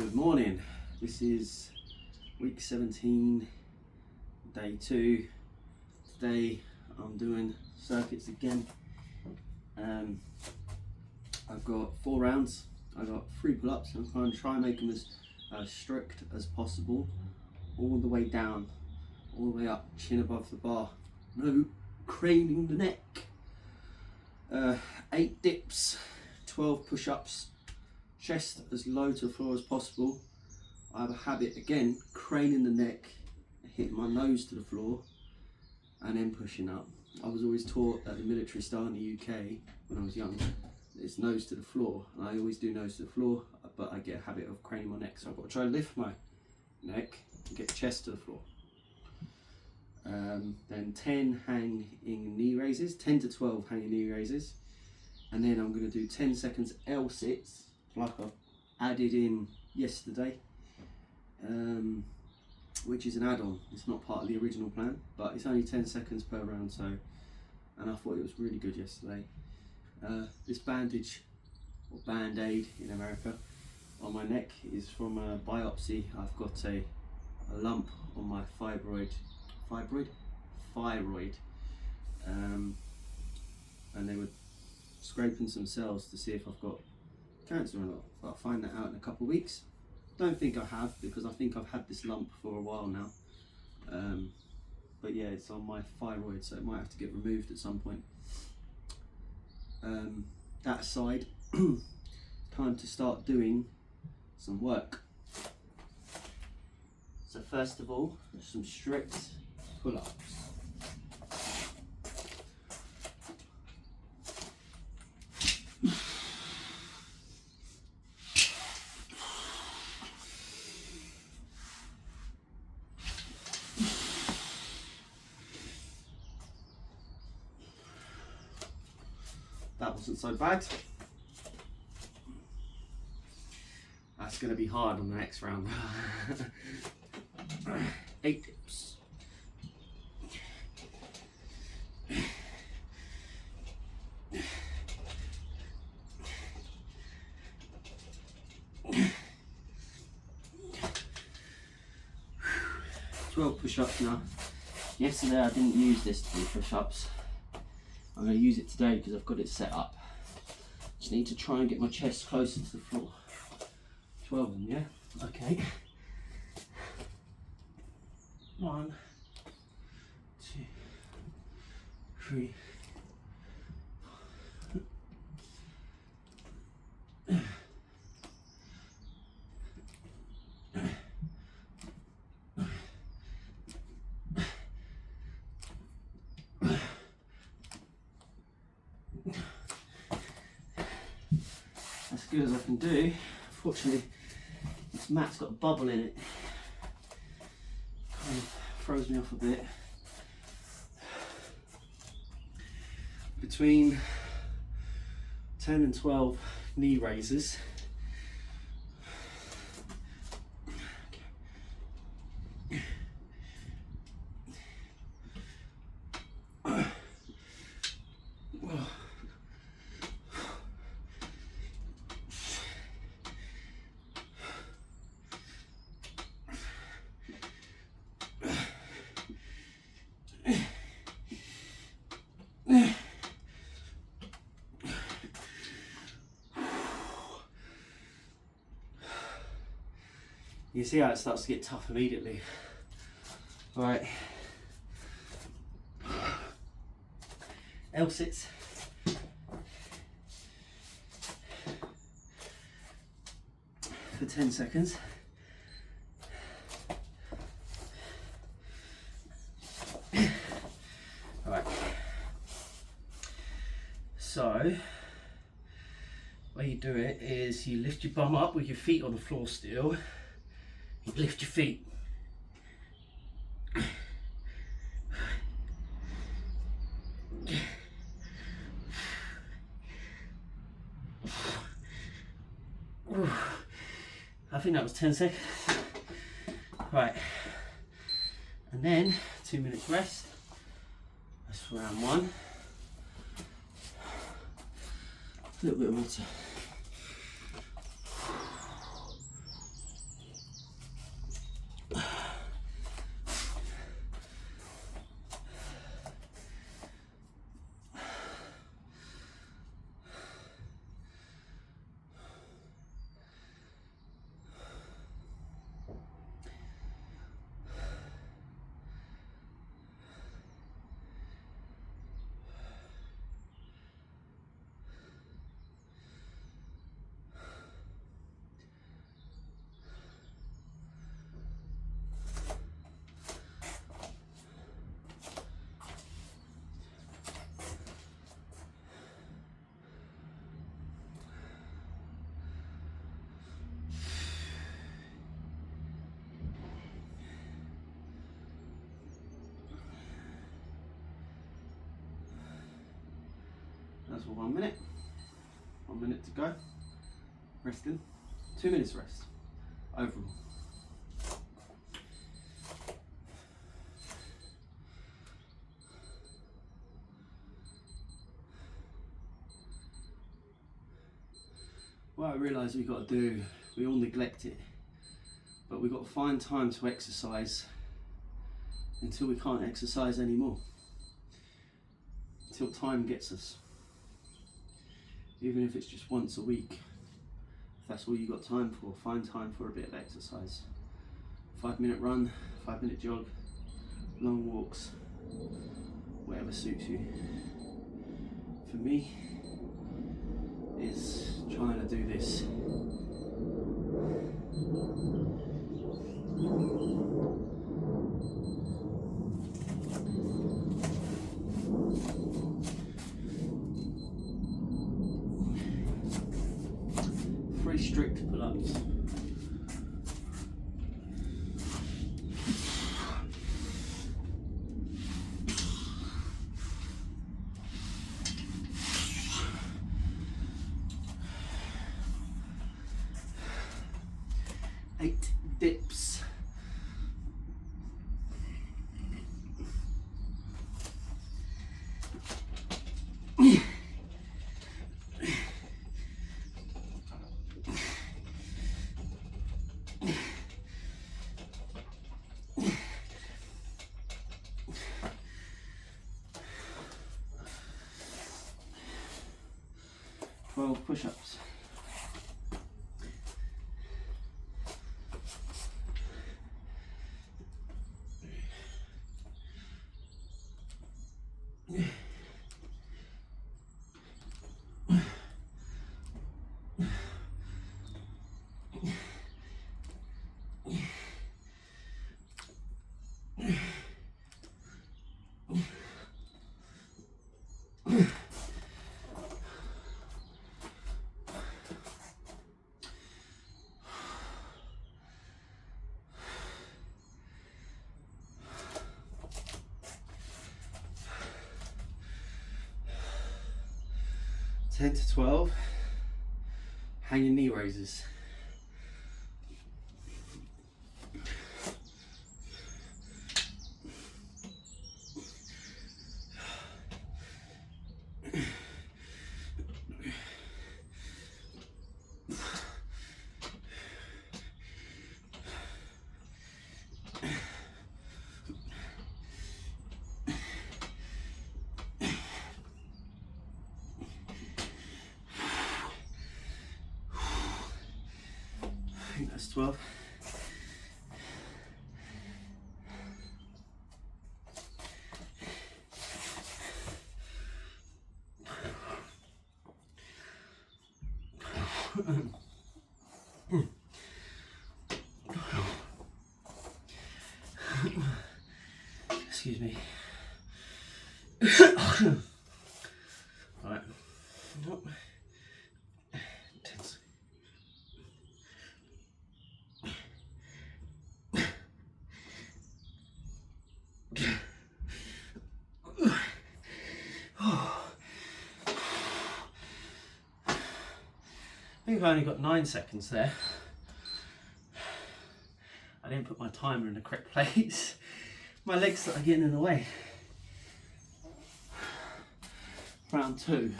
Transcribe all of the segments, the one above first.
Good morning. This is week 17, day 2. Today I'm doing circuits again. I've got 4 rounds. I've got 3 pull-ups. I'm going to try and make them as strict as possible, all the way down, all the way up, chin above the bar. No craning the neck. 8 dips, 12 push-ups, chest as low to the floor as possible. I have a habit, again, craning the neck, hitting my nose to the floor, and then pushing up. I was always taught at the military style in the UK when I was young, it's nose to the floor, and I always do nose to the floor, but I get a habit of craning my neck, so I've got to try to lift my neck and get chest to the floor. Then 10 hanging knee raises, 10 to 12 hanging knee raises, and then I'm going to do 10 seconds L sits, like I added in yesterday, which is an add-on. It's not part of the original plan, but it's only 10 seconds per round, so, and I thought it was really good yesterday. This bandage, or band-aid in America, on my neck is from a biopsy. I've got a lump on my thyroid, and they were scraping some cells to see if I've got cancer or not, but I'll find that out in a couple of weeks. Don't think I have, because I think I've had this lump for a while now, but yeah, it's on my thyroid, so it might have to get removed at some point. That aside, time to start doing some work. So first of all, some strict pull-ups. That wasn't so bad. That's going to be hard on the next round. 8 dips. Twelve push-ups now. Yesterday I didn't use this to do push-ups. I'm going to use it today because I've got it set up. Just need to try and get my chest closer to the floor. 12 of them, yeah? Okay. 1, 2, 3. As good as I can do. Unfortunately, this mat's got a bubble in it. Kind of throws me off a bit. Between 10 and 12 knee raises. You see how it starts to get tough immediately. Right. L sits. For 10 seconds. Alright. So, the way you do it is you lift your bum up with your feet on the floor still. You lift your feet. I think that was 10 seconds. Right. And then 2 minutes rest. That's round 1. A little bit of water. That's for 1 minute. 1 minute to go. Resting. 2 minutes rest. Overall. What I realise we've got to do, we all neglect it, but we've got to find time to exercise until we can't exercise anymore. Until time gets us. Even if it's just once a week, if that's all you've got time for, find time for a bit of exercise. 5-minute run, 5-minute jog, long walks, whatever suits you. For me, is trying to do this. Three strict pull-ups. Eight dips. Push-ups. Ten to 12 hanging knee raises. I think that's 12. Excuse me. Right. Nope. Tense. I think I only got 9 seconds there. I didn't put my timer in the correct place. My legs started getting in the way. Round 2.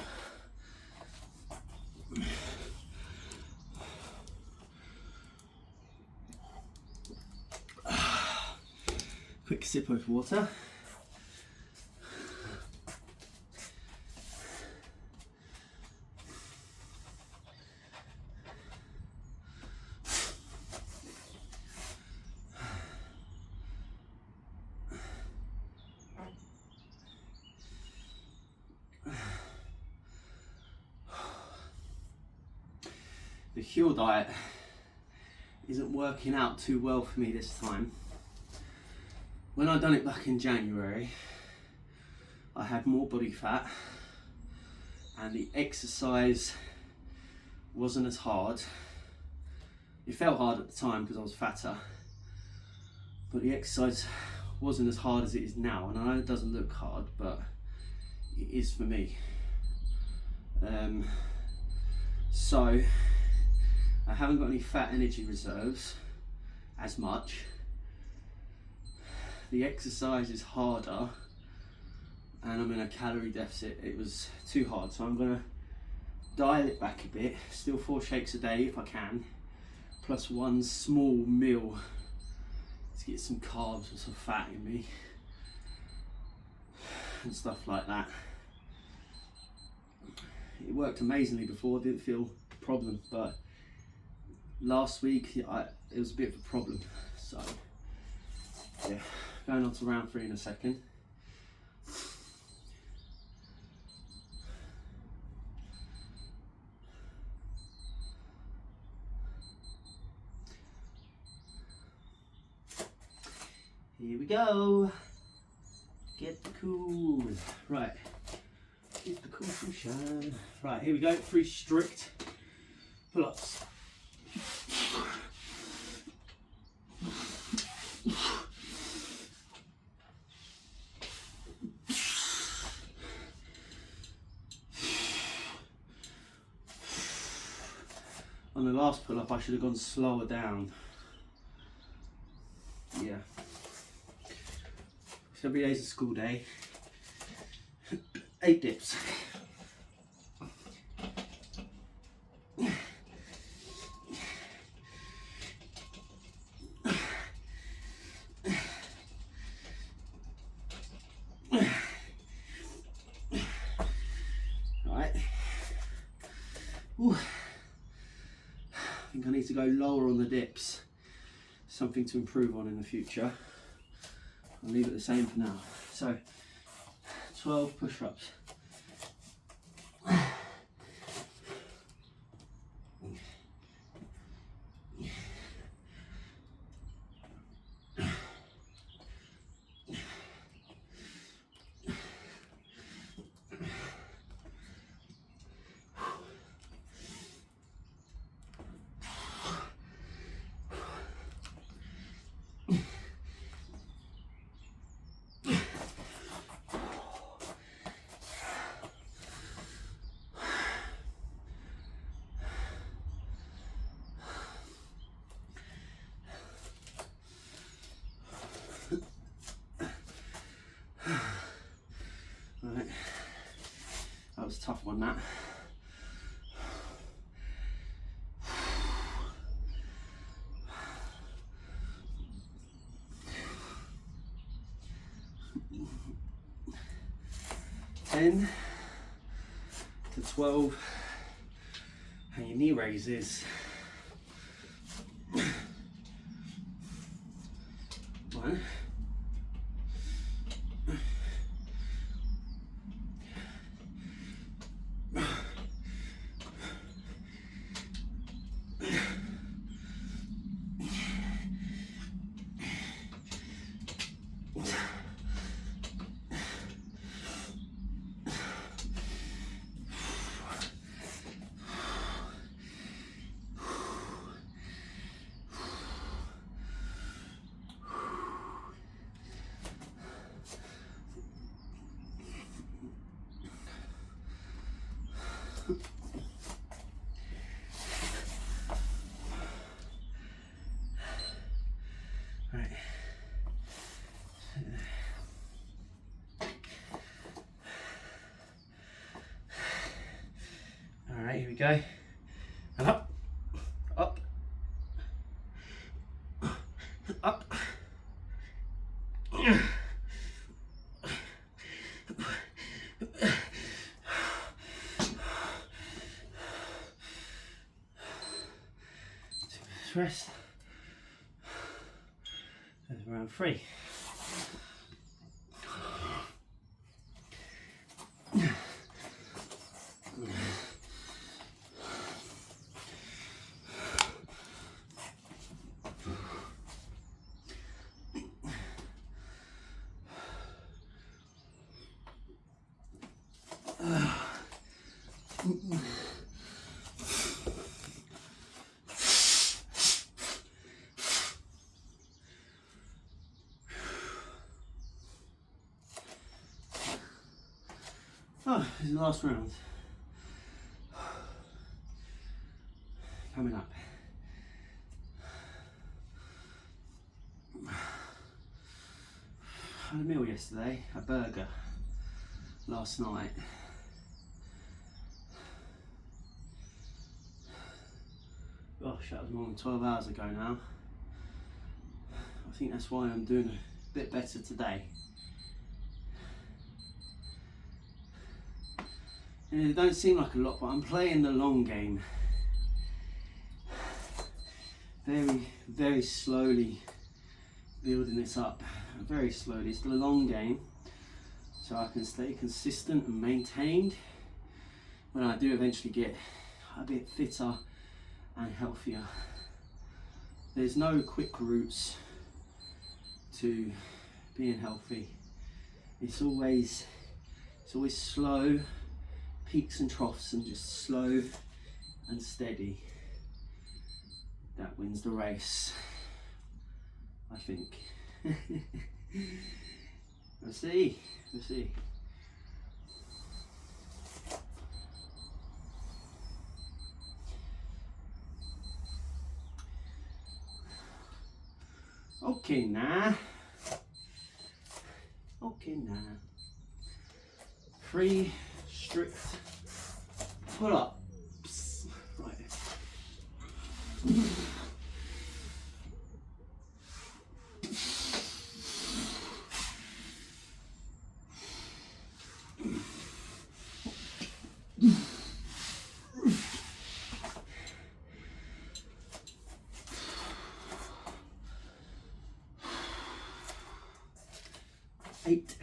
Quick sip of water. The huel diet isn't working out too well for me this time. When I done it back in January, I had more body fat and the exercise wasn't as hard. It felt hard at the time because I was fatter, but the exercise wasn't as hard as it is now. And I know it doesn't look hard, but it is for me. So I haven't got any fat energy reserves as much. The exercise is harder and I'm in a calorie deficit. It was too hard, so I'm gonna dial it back a bit. Still 4 shakes a day if I can, plus 1 small meal to get some carbs and some fat in me and stuff like that. It worked amazingly before, didn't feel a problem, but last week it was a bit of a problem. So yeah, going on to round 3 in a second. Here we go. Get the cool. Right. Get the cool from shine. Right, here we go. 3 strict pull-ups. On the last pull-up, I should have gone slower down. Yeah. So every day's a school day. 8 dips. Right. Ooh. I think I need to go lower on the dips. Something to improve on in the future. I'll leave it the same for now. So 12 push-ups. Right, that was a tough one, that. Ten to 12, and your knee raises. One. Right. All right, here we go. And up, up, up. Rest. There's round 3. Oh, this is the last round. coming up. I had a meal yesterday, a burger last night. Gosh, that was more than 12 hours ago now. I think that's why I'm doing a bit better today. And it don't seem like a lot, but I'm playing the long game. Very, very slowly building this up. Very slowly. It's the long game, so I can stay consistent and maintained when I do eventually get a bit fitter and healthier. There's no quick routes to being healthy. It's always slow peaks and troughs, and just slow and steady. That wins the race, I think. We'll see. Okay now. 3 strict pull-ups. Right. 8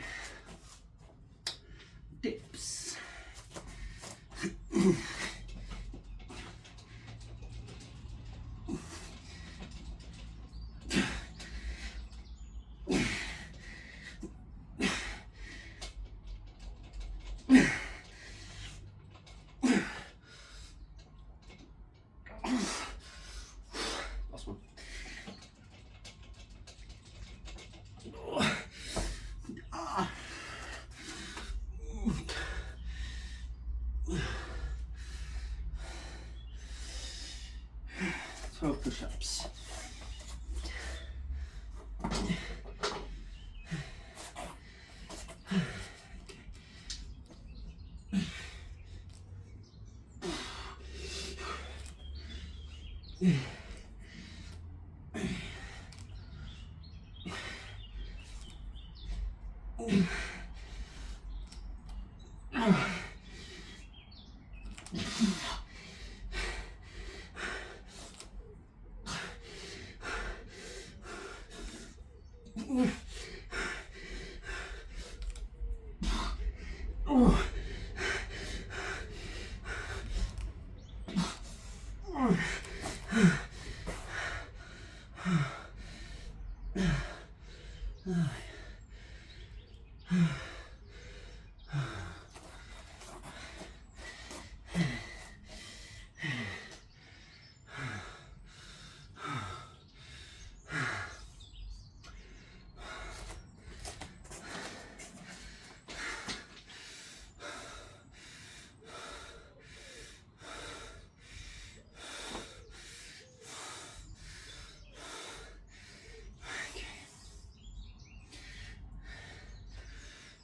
dips. 12 push-ups.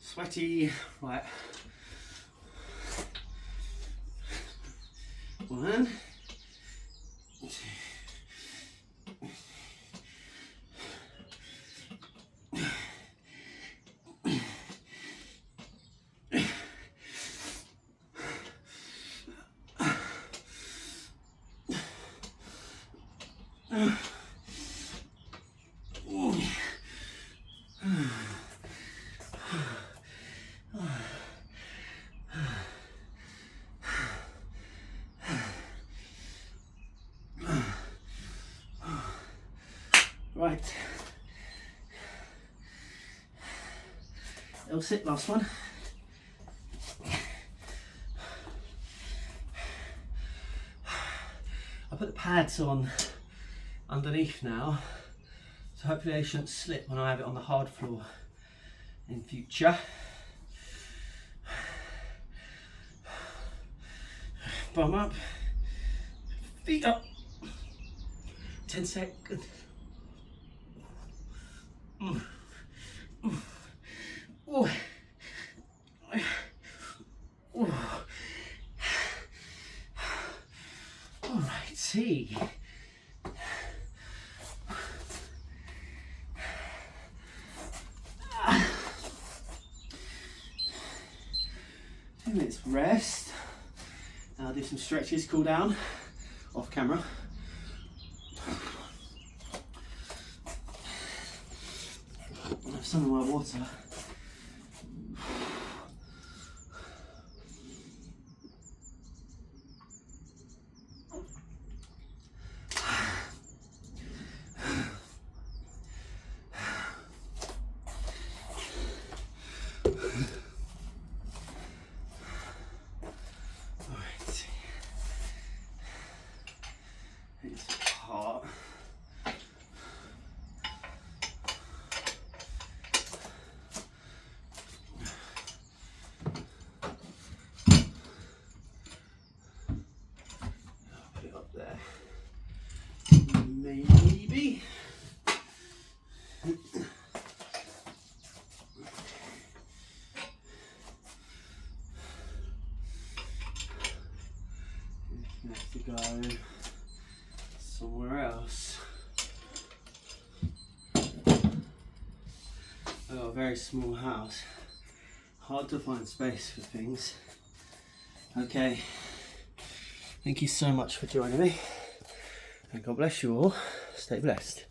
Sweaty, right. 1, 2. Right, it'll sit, last one. I put the pads on underneath now, so hopefully they shouldn't slip when I have it on the hard floor in future. Bum up, feet up. 10 seconds. Oh. Alrighty. Minutes rest. Now I'll do some stretches, cool down, off camera. I'll have some of my water. It's hot. I'll put it up there. Maybe. Have to go somewhere else. I've got a very small house. Hard to find space for things. Okay. Thank you so much for joining me. And God bless you all. Stay blessed.